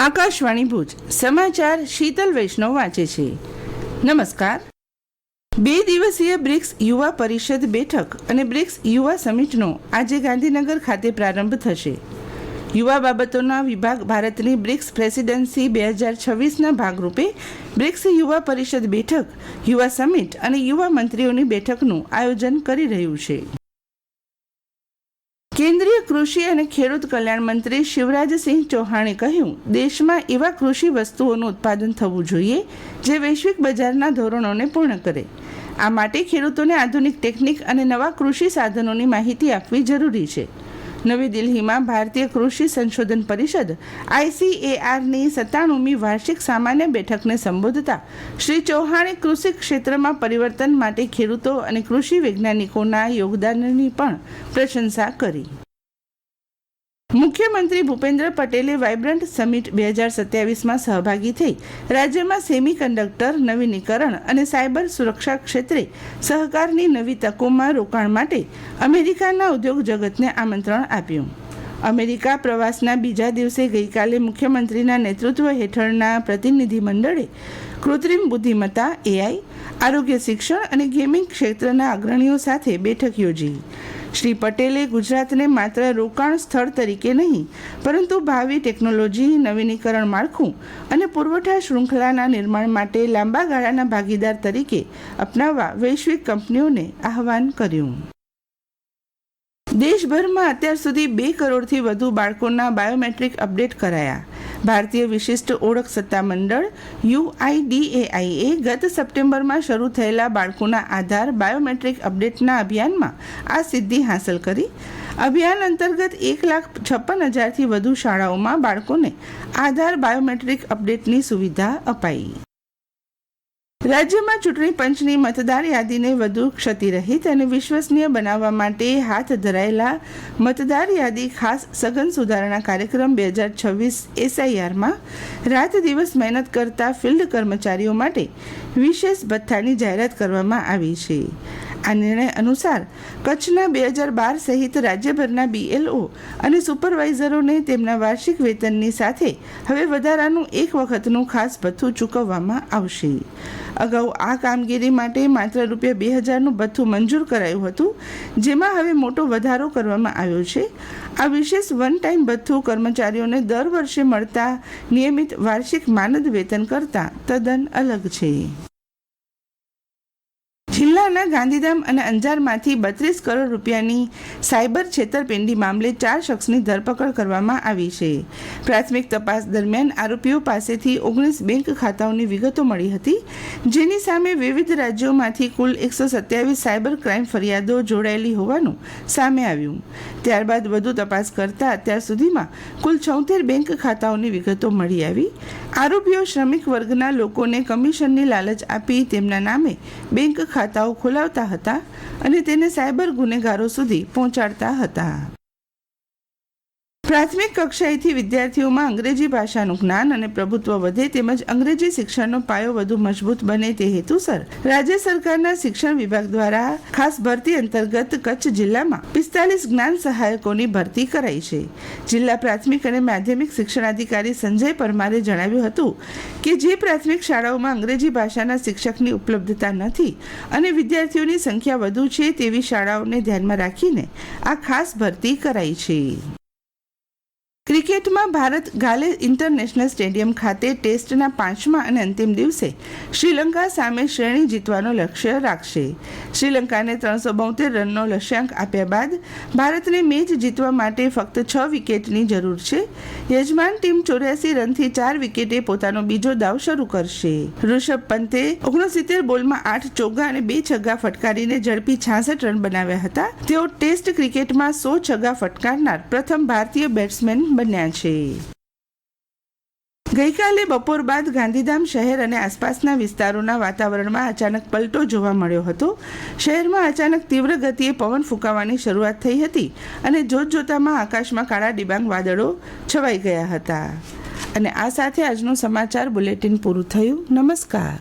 આકાશવાણી ભુજ સમાચાર શીતલ વૈષ્ણવ વાંચે છે. નમસ્કાર. 2 દિવસીય બ્રિક્સ યુવા પરિષદ બેઠક અને બ્રિક્સ યુવા સમિટનો આજે ગાંધીનગર ખાતે પ્રારંભ થશે. યુવા બાબતોના વિભાગ ભારતની બ્રિક્સ પ્રેસિડેન્સી 2026ના ભાગરૂપે બ્રિક્સ યુવા પરિષદ બેઠક, યુવા સમિટ અને યુવા મંત્રીઓની બેઠકનું આયોજન કરી રહ્યું છે. કેન્દ્રીય કૃષિ અને ખેડૂત કલ્યાણ મંત્રી શિવરાજસિંહ ચૌહાણે કહ્યું, દેશમાં એવા કૃષિ વસ્તુઓનું ઉત્પાદન થવું જોઈએ જે વૈશ્વિક બજારના ધોરણોને પૂર્ણ કરે. આ માટે ખેડૂતોને આધુનિક ટેકનિક અને નવા કૃષિ સાધનોની માહિતી આપવી જરૂરી છે. નવી દિલ્હીમાં ભારતીય કૃષિ સંશોધન પરિષદ ICARની 97મી વાર્ષિક સામાન્ય બેઠકને સંબોધતા શ્રી ચૌહાણે કૃષિ ક્ષેત્રમાં પરિવર્તન માટે ખેડૂતો અને કૃષિ વૈજ્ઞાનિકોના યોગદાનની પણ પ્રશંસા કરી. મુખ્યમંત્રી ભૂપેન્દ્ર પટેલે વાઇબ્રન્ટ સમિટ 2027માં સહભાગી થઈ રાજ્યમાં સેમિકન્ડક્ટર, નવીનીકરણ અને સાયબર સુરક્ષા ક્ષેત્રે સહકારની નવી તકોમાં રોકાણ માટે અમેરિકાના ઉદ્યોગ જગતને આમંત્રણ આપ્યું. અમેરિકા પ્રવાસના બીજા દિવસે ગઈકાલે મુખ્યમંત્રીના નેતૃત્વ હેઠળના પ્રતિનિધિ મંડળે કૃત્રિમ બુદ્ધિમત્તા AI, આરોગ્ય, શિક્ષણ અને ગેમિંગ ક્ષેત્રના અગ્રણીઓ સાથે બેઠક યોજી. શ્રી પટેલે ગુજરાતને માત્ર રોકાણ સ્થળ તરીકે નહીં, પરંતુ ભાવિ ટેકનોલોજી, નવીનીકરણ માળખું અને પુરવઠા શૃંખલાના નિર્માણ માટે લાંબા ગાળાના ભાગીદાર તરીકે અપનાવવા વૈશ્વિક કંપનીઓને આહવાન કર્યું. દેશભરમાં અત્યાર સુધી 2 કરોડથી વધુ બાળકોના બાયોમેટ્રિક અપડેટ કરાયા. ભારતીય વિશિષ્ટ ઓળખ સત્તામંડળ UIDAIએ ગત સપ્ટેમ્બરમાં શરૂ થયેલા બાળકોના આધાર બાયોમેટ્રિક અપડેટના અભિયાનમાં આ સિદ્ધિ હાંસલ કરી. અભિયાન અંતર્ગત 1,56,000થી વધુ શાળાઓમાં બાળકોને આધાર બાયોમેટ્રિક અપડેટની સુવિધા અપાઈ. રાજ્યમાં ચૂંટણી પંચની મતદાર યાદીને વધુ ક્ષતિરહિત અને વિશ્વસનીય બનાવવા માટે હાથ ધરાયેલા મતદાર યાદી ખાસ સઘન સુધારણા કાર્યક્રમ 2026 SIRમાં રાત દિવસ મહેનત કરતા ફિલ્ડ કર્મચારીઓ માટે વિશેષ ભથ્થાની જાહેરાત કરવામાં આવી છે. આ નિર્ણય અનુસાર કચ્છના 2012 સહિત રાજ્યભરના BLO અને સુપરવાઇઝરોને તેમના વાર્ષિક વેતનની સાથે હવે વધારાનું એક વખતનું ખાસ ભથ્થું ચૂકવવામાં આવશે. અગાઉ આ કામગીરી માટે માત્ર ₹2,000નું ભથ્થું મંજૂર કરાયું હતું, જેમાં હવે મોટો વધારો કરવામાં આવ્યો છે. આ વિશેષ વન ટાઈમ ભથ્થું કર્મચારીઓને દર વર્ષે મળતા નિયમિત વાર્ષિક માનદ વેતન કરતાં તદ્દન અલગ છે. જિલ્લાના ગાંધીધામ અને અંજારમાંથી 32 કરોડ રૂપિયાની સાયબર છેતરપિંડી મામલે 4 શખ્સની ધરપકડ કરવામાં આવી છે. પ્રાથમિક તપાસ દરમિયાન આરોપીઓ પાસેથી 19 બેંક ખાતાઓની વિગતો મળી હતી, જેની સામે વિવિધ રાજ્યોમાંથી કુલ 127 સાયબર ક્રાઇમ ફરિયાદો જોડાયેલી હોવાનું સામે આવ્યું. ત્યારબાદ વધુ તપાસ કરતા અત્યાર સુધીમાં કુલ 76 બેંક ખાતાઓની વિગતો મળી આવી. આરોપીઓ શ્રમિક વર્ગના લોકોને કમિશનની લાલચ આપી તેમના નામે બેંક ખાતાઓ ખોલાવતા હતા અને તેને સાયબર ગુનેગારો સુધી પહોંચાડતા હતા. પ્રાથમિક કક્ષાએથી વિદ્યાર્થીઓમાં અંગ્રેજી ભાષાનું જ્ઞાન અને પ્રભુત્વ વધે તેમજ અંગ્રેજી શિક્ષણનો પાયો વધુ મજબૂત બને તે હેતુસર રાજ્ય સરકારના શિક્ષણ વિભાગ દ્વારા ખાસ ભરતી અંતર્ગત કચ્છ જિલ્લામાં 45 જ્ઞાન સહાયકોની ભરતી કરાઈ છે. જિલ્લા પ્રાથમિક અને માધ્યમિક શિક્ષણાધિકારી સંજય પરમારે જણાવ્યું હતું કે જે પ્રાથમિક શાળાઓમાં અંગ્રેજી ભાષાના શિક્ષકની ઉપલબ્ધતા નથી અને વિદ્યાર્થીઓની સંખ્યા વધુ છે તેવી શાળાઓને ધ્યાનમાં રાખીને આ ખાસ ભરતી કરાઈ છે. ક્રિકેટમાં ભારત ગાલે ઇન્ટરનેશનલ સ્ટેડિયમ ખાતે ટેસ્ટના 5મા અને અંતિમ દિવસે શ્રીલંકા સામે શ્રેણી જીતવાનો લક્ષ્ય રાખશે. શ્રીલંકાને 372 રનનો લક્ષ્યાંક આપ્યા બાદ ભારતને મેચ જીતવા માટે ફક્ત 6 વિકેટની જરૂર છે. યજમાન ટીમ 84 રનથી 4 વિકેટે પોતાનો બીજો દાવ શરૂ કરશે. ઋષભ પંતે 69 બોલમાં 8 ચોગ્ગા અને 2 છગ્ગા ફટકારીને ઝડપી 66 રન બનાવ્યા હતા. તેઓ ટેસ્ટ ક્રિકેટમાં 100 છગ્ગા ફટકારનાર પ્રથમ ભારતીય બેટ્સમેન બન્યા છે. ગઈકાલે બપોર બાદ ગાંધીધામ શહેર અને આસપાસના વિસ્તારોના વાતાવરણમાં અચાનક પલટો જોવા મળ્યો હતો. શહેરમાં અચાનક તીવ્ર ગતિએ પવન ફૂંકાવાની શરૂઆત થઈ હતી અને જોતજોતામાં આકાશમાં કાળા ડિબાંગ વાદળો છવાઈ ગયા હતા. અને આ સાથે આજનું સમાચાર બુલેટિન પૂરું થયું. નમસ્કાર.